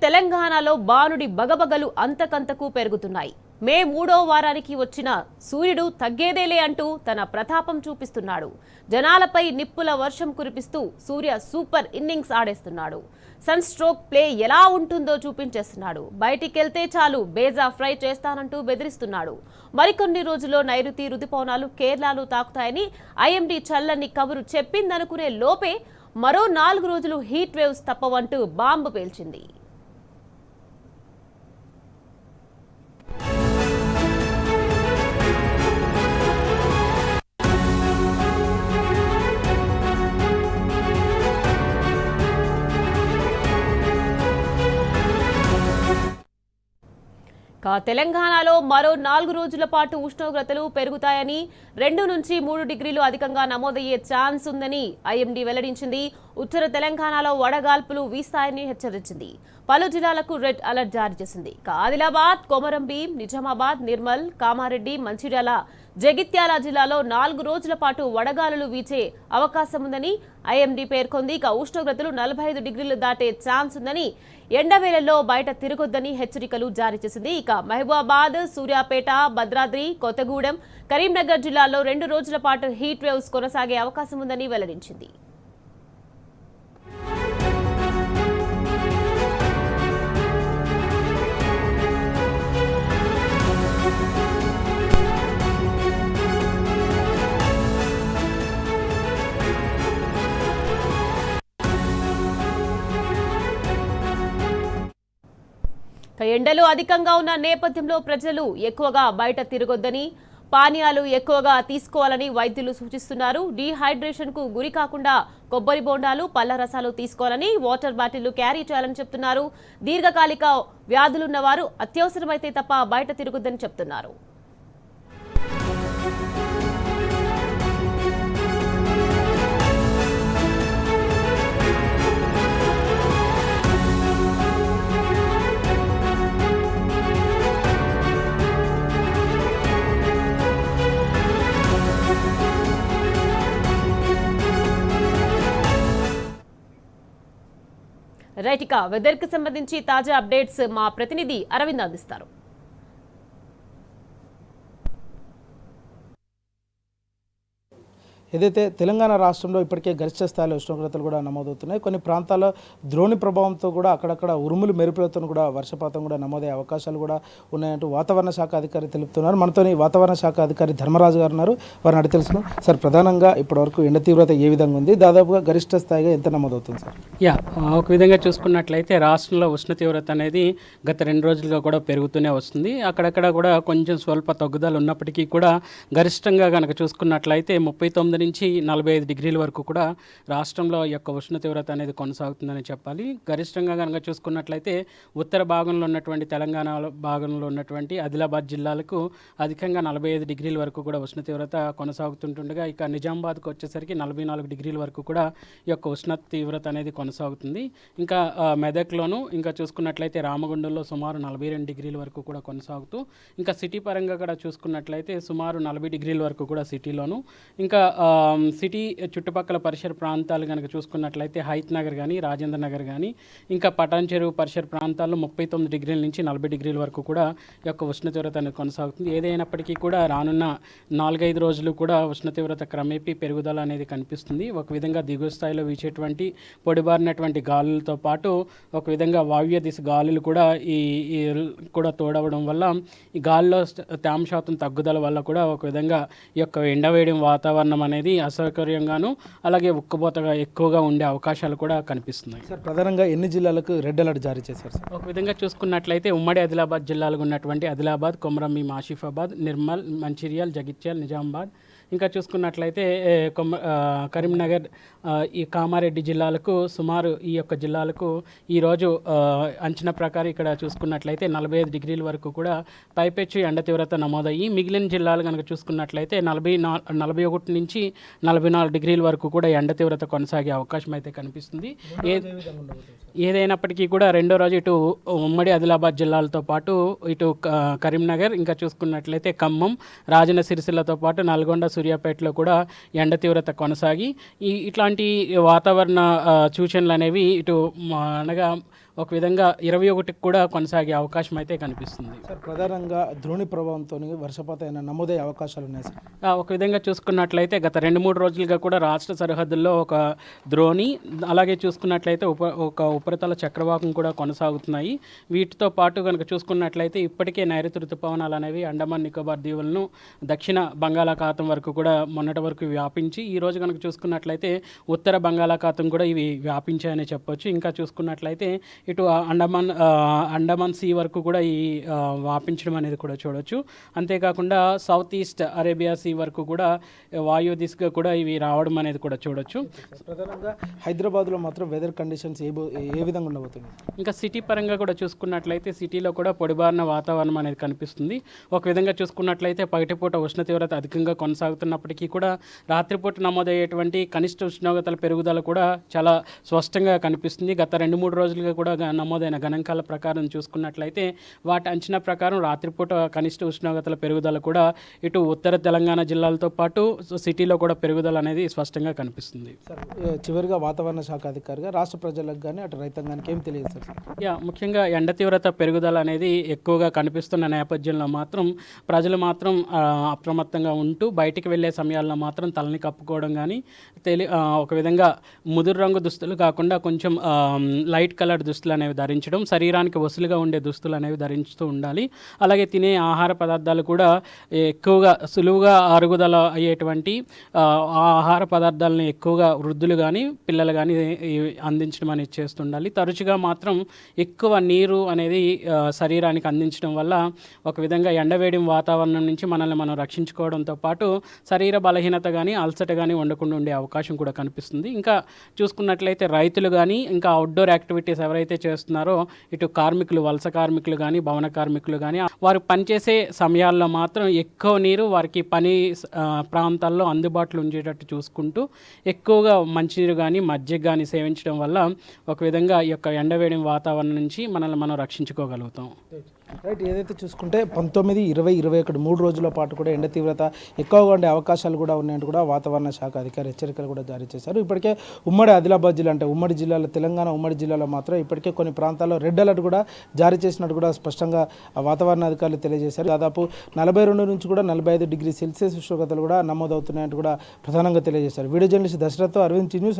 తెలంగాణలో బాణుడి బగబగలు అంతకంతకు పెరుగుతున్నాయి. మే 3వ వారానికి వచ్చిన సూర్యుడు తగ్గేదేలే అంటూ తన ప్రతాపం చూపిస్తున్నాడు. జనాలపై నిప్పుల వర్షం కురిపిస్తూ సూర్య సూపర్ ఇన్నింగ్స్ ఆడేస్తున్నాడు. సన్ స్ట్రోక్ ప్లే ఎలా ఉంటుందో చూపించేస్తున్నాడు. బయటికెళ్తే చాలు బేజా ఫ్రై చేస్తానంటూ బెదిరిస్తున్నాడు. మరికొన్ని రోజుల్లో నైరుతి రుతుపవనాలు కేరళలో తాకుతాయని ఐఎండీ చల్లని కబురు చెప్పిందనుకునే లోపే మరో 4 రోజులు హీట్ వేవ్స్ తప్పవంటూ బాంబు పేల్చింది. తెలంగాణలో మరో 4 రోజుల పాటు ఉష్ణోగ్రతలు పెరుగుతాయని, 2 నుంచి 3 డిగ్రీలు అధికంగా నమోదయ్యే ఛాన్స్ ఉందని ఐఎండీ వెల్లడించింది. ఉత్తర తెలంగాణలో వడగాల్పులు వీస్తాయని హెచ్చరించింది. పలు జిల్లాలకు రెడ్ అలర్ట్ జారీ చేసింది. ఆదిలాబాద్, కొమరంభీం, నిజామాబాద్, నిర్మల్, కామారెడ్డి, మంచిర్యాల, జగిత్యాల జిల్లాలో 4 రోజుల పాటు వడగాలులు వీచే అవకాశం ఉందని ఐఎండీ పేర్కొంది. ఉష్ణోగ్రతలు 45 డిగ్రీలు దాటే ఛాన్స్ ఉందని, ఎండవేళల్లో బయట తిరగొద్దని హెచ్చరికలు జారీ చేసింది. మహబూబాబాద్, సూర్యాపేట, భద్రాద్రి, కొత్తగూడెం, కరీంనగర్ జిల్లాల్లో 2 రోజుల పాటు హీట్ వేవ్స్ కొనసాగే అవకాశం ఉందని వెల్లడించింది. ఎండలు అధికంగా ఉన్న నేపథ్యంలో ప్రజలు ఎక్కువగా బయట తిరగొద్దని, పానీయాలు ఎక్కువగా తీసుకోవాలని వైద్యులు సూచిస్తున్నారు. డీహైడ్రేషన్ కు గురి కాకుండా కొబ్బరి బోండాలు, పళ్ల రసాలు తీసుకోవాలని, వాటర్ బాటిళ్లు క్యారీ చేయాలని చెప్తున్నారు. దీర్ఘకాలిక వ్యాధులున్న వారు అత్యవసరమైతే తప్ప బయట తిరగొద్దని చెప్తున్నారు. రైట్, ఇక వెదర్ కి సంబంధించి తాజా అప్డేట్స్ మా ప్రతినిధి అరవింద్ అందిస్తారు. ఏదైతే తెలంగాణ రాష్ట్రంలో ఇప్పటికే గరిష్ట స్థాయిలో ఉష్ణోగ్రతలు కూడా నమోదవుతున్నాయి. కొన్ని ప్రాంతాల్లో ద్రోణి ప్రభావంతో కూడా అక్కడక్కడ ఉరుములు మెరుపులతో కూడా వర్షపాతం కూడా నమోదయ్యే అవకాశాలు కూడా ఉన్నాయంటూ వాతావరణ శాఖ అధికారి తెలుపుతున్నారు. మనతోని వాతావరణ శాఖ అధికారి ధర్మరాజు గారు ఉన్నారు. వారిని అడిగి తెలుసును. సార్, ప్రధానంగా ఇప్పటివరకు ఎండ తీవ్రత ఏ విధంగా ఉంది? దాదాపుగా గరిష్ట స్థాయిగా ఎంత నమోదవుతుంది సార్? ఒక విధంగా చూసుకున్నట్లయితే రాష్ట్రంలో ఉష్ణ తీవ్రత అనేది గత 2 రోజులుగా కూడా పెరుగుతూనే వస్తుంది. అక్కడక్కడ కూడా కొంచెం స్వల్ప తగ్గుదల ఉన్నప్పటికీ కూడా గరిష్టంగా కనుక చూసుకున్నట్లయితే 39 నుంచి 45 డిగ్రీల వరకు కూడా రాష్ట్రంలో యొక్క ఉష్ణ తీవ్రత అనేది కొనసాగుతుందని చెప్పాలి. గరిష్టంగా కనుక చూసుకున్నట్లయితే ఉత్తర భాగంలో ఉన్నటువంటి తెలంగాణ భాగంలో ఉన్నటువంటి ఆదిలాబాద్ జిల్లాలకు అధికంగా 45 డిగ్రీల వరకు కూడా ఉష్ణ తీవ్రత కొనసాగుతుంటుండగా, ఇక నిజామాబాద్కు వచ్చేసరికి 44 డిగ్రీల వరకు కూడా ఈ యొక్క ఉష్ణ తీవ్రత అనేది కొనసాగుతుంది. ఇంకా మెదక్లోను ఇంకా చూసుకున్నట్లయితే రామగుండంలో సుమారు 42 డిగ్రీల వరకు కూడా కొనసాగుతూ, ఇంకా సిటీ పరంగా కూడా చూసుకున్నట్లయితే సుమారు 40 డిగ్రీల వరకు కూడా సిటీలోను, ఇంకా సిటీ చుట్టుపక్కల పరిసర ప్రాంతాలు కనుక చూసుకున్నట్లయితే హైత్ నగర్ కానీ, రాజేంద్ర నగర్ కానీ, ఇంకా పటాన్ చెరువు పరిసర ప్రాంతాల్లో 39 డిగ్రీల నుంచి 40 డిగ్రీల వరకు కూడా ఈ యొక్క ఉష్ణ తీవ్రత అనేది కొనసాగుతుంది. ఏదైనప్పటికీ కూడా రానున్న 4-5 రోజులు కూడా ఉష్ణ తీవ్రత క్రమేపీ పెరుగుదల అనేది కనిపిస్తుంది. ఒక విధంగా దిగువ స్థాయిలో వీచేటువంటి పొడిబారినటువంటి గాలులతో పాటు ఒక విధంగా వాయువ్య దిశ గాలులు కూడా ఈ కూడా తోడవడం వల్ల ఈ గాలిలో తేమ శాతం తగ్గుదల వల్ల కూడా ఒక విధంగా ఈ యొక్క ఎండవేయడం వాతావరణం అనేది అసౌకర్యంగాను అలాగే ఉక్కబోతగా ఎక్కువగా ఉండే అవకాశాలు కూడా కనిపిస్తున్నాయి. సార్, ప్రధానంగా ఎన్ని జిల్లాలకు రెడ్ అలర్ట్ జారీ చేశారు సార్? ఒక విధంగా చూసుకున్నట్లయితే ఉమ్మడి ఆదిలాబాద్ జిల్లాలో ఉన్నటువంటి ఆదిలాబాద్, కొమరంభీం, ఆసిఫాబాద్, నిర్మల్, మంచిర్యాల్, జగిత్యాల్, నిజామాబాద్, ఇంకా చూసుకున్నట్లయితే కరీంనగర్, ఈ కామారెడ్డి జిల్లాలకు సుమారు ఈ యొక్క జిల్లాలకు ఈరోజు అంచనా ప్రకారం ఇక్కడ చూసుకున్నట్లయితే 45 డిగ్రీల వరకు కూడా పైపెచ్చు ఎండ తీవ్రత నమోదయ్యి, మిగిలిన జిల్లాలు కనుక చూసుకున్నట్లయితే 41 నుంచి 44 డిగ్రీల వరకు కూడా ఎండ తీవ్రత కొనసాగే అవకాశం అయితే కనిపిస్తుంది. ఏదైనప్పటికీ కూడా రెండో రోజు ఇటు ఉమ్మడి ఆదిలాబాద్ జిల్లాలతో పాటు ఇటు కరీంనగర్, ఇంకా చూసుకున్నట్లయితే ఖమ్మం, రాజన్న సిరిసిల్లతో పాటు నల్గొండ, సూర్యాపేటలో కూడా ఎండ తీవ్రత కొనసాగి ఇట్లాంటి వాతావరణ సూచనలు అనేవి ఇటు అనగా ఒక విధంగా 21కి కూడా కొనసాగే అవకాశం అయితే కనిపిస్తుంది. సార్ ప్రధానంగా ద్రోణి ప్రభావంతో వర్షపాతం అయినా నమోదయ్యే అవకాశాలు ఉన్నాయి సార్. ఒక విధంగా చూసుకున్నట్లయితే గత 2-3 రోజులుగా కూడా రాష్ట్ర సరిహద్దుల్లో ఒక ద్రోణి, అలాగే చూసుకున్నట్లయితే ఒక ఉపరితల చక్రవాకం కూడా కొనసాగుతున్నాయి. వీటితో పాటు కనుక చూసుకున్నట్లయితే ఇప్పటికే నైరుతి ఋతుపవనాలు అనేవి అండమాన్ నికోబార్ దీవులను దక్షిణ బంగాళాఖాతం వరకు కూడా మొన్నటి వరకు వ్యాపించి, ఈ రోజు కనుక చూసుకున్నట్లయితే ఉత్తర బంగాళాఖాతం కూడా ఇవి వ్యాపించాయని చెప్పొచ్చు. ఇంకా చూసుకున్నట్లయితే ఇటు అండమాన్ సీ వరకు కూడా ఈ వ్యాపించడం అనేది కూడా చూడొచ్చు. అంతేకాకుండా సౌత్ ఈస్ట్ అరేబియా సీ వరకు కూడా వాయు దిశగా కూడా ఇవి రావడం అనేది కూడా చూడొచ్చు. ప్రధానంగా హైదరాబాద్లో మాత్రం వెదర్ కండిషన్స్ ఏ విధంగా ఉండబోతుంది? ఇంకా సిటీ పరంగా కూడా చూసుకున్నట్లయితే సిటీలో కూడా పొడిబారిన వాతావరణం అనేది కనిపిస్తుంది. ఒక విధంగా చూసుకున్నట్లయితే పగటిపూట ఉష్ణ తీవ్రత అధికంగా కొనసాగుతున్నప్పటికీ కూడా రాత్రిపూట నమోదయ్యేటువంటి కనిష్ట ఉష్ణోగ్రతల పెరుగుదల కూడా చాలా స్పష్టంగా కనిపిస్తుంది. గత 2-3 రోజులుగా కూడా నమోదైన గణాంకాల ప్రకారం చూసుకున్నట్లయితే వాటి అంచనా ప్రకారం రాత్రిపూట కనిష్ట ఉష్ణోగ్రతల పెరుగుదల కూడా ఇటు ఉత్తర తెలంగాణ జిల్లాలతో పాటు సిటీలో కూడా పెరుగుదల అనేది స్పష్టంగా కనిపిస్తుంది. సార్ చివరిగా వాతావరణ శాఖ అధికారిగా రాష్ట్ర ప్రజలకు కానీ అటు రైతాంగానికి ఏం తెలియదు సార్? ముఖ్యంగా ఎండ తీవ్రత పెరుగుదల అనేది ఎక్కువగా కనిపిస్తున్న నేపథ్యంలో మాత్రం ప్రజలు మాత్రం అప్రమత్తంగా ఉంటూ బయటికి వెళ్ళే సమయాల్లో మాత్రం తలని కప్పుకోవడం కానీ ఒక విధంగా ముదురు రంగు దుస్తులు కాకుండా కొంచెం లైట్ కలర్ దుస్తులు అనేవి ధరించడం, శరీరానికి వసులుగా ఉండే దుస్తులు అనేవి ధరించుతూ ఉండాలి. అలాగే తినే ఆహార పదార్థాలు కూడా ఎక్కువగా సులువుగా అరుగుదల అయ్యేటువంటి ఆహార పదార్థాలను ఎక్కువగా వృద్ధులు కానీ పిల్లలు కానీ అందించడం అనేది చేస్తుండాలి. తరచుగా మాత్రం ఎక్కువ నీరు అనేది శరీరానికి అందించడం వల్ల ఒక విధంగా ఎండవేడి వాతావరణం నుంచి మనల్ని మనం రక్షించుకోవడంతో పాటు శరీర బలహీనత కానీ అలసట కానీ ఉండకుండా ఉండే అవకాశం కూడా కనిపిస్తుంది. ఇంకా చూసుకున్నట్లయితే రైతులు కానీ ఇంకా అవుట్డోర్ యాక్టివిటీస్ ఎవరైతే చేస్తున్నారో ఇటు కార్మికులు, వలస కార్మికులు కానీ భవన కార్మికులు కానీ వారు పనిచేసే సమయాల్లో మాత్రం ఎక్కువ నీరు వారికి పని ప్రాంతాల్లో అందుబాటులో ఉంచేటట్టు చూసుకుంటూ ఎక్కువగా మంచినీరు కానీ మజ్జిగ కానీ సేవించడం వల్ల ఒక విధంగా ఈ యొక్క ఎండవేడి వాతావరణం నుంచి మనల్ని మనం రక్షించుకోగలుగుతాం. రైట్. ఏదైతే చూసుకుంటే 19, 20, 21 3 రోజుల పాటు కూడా ఎండ తీవ్రత ఎక్కువగా ఉండే అవకాశాలు కూడా ఉన్నాయంటూ కూడా వాతావరణ శాఖ అధికారి హెచ్చరికలు కూడా జారీ చేశారు. ఇప్పటికే ఉమ్మడి ఆదిలాబాద్ జిల్లా అంటే ఉమ్మడి జిల్లాలో తెలంగాణ ఉమ్మడి జిల్లాలో మాత్రం ఇప్పటికే కొన్ని ప్రాంతాల్లో రెడ్ అలర్ట్ కూడా జారీ చేసినట్టు కూడా స్పష్టంగా వాతావరణ అధికారులు తెలియజేశారు. దాదాపు 42 నుంచి కూడా 45 డిగ్రీ సెల్సియస్ ఉష్ణోగ్రతలు కూడా నమోదవుతున్నాయంటూ కూడా ప్రధానంగా తెలియజేశారు. Video journalist Dasharath, Aravind news.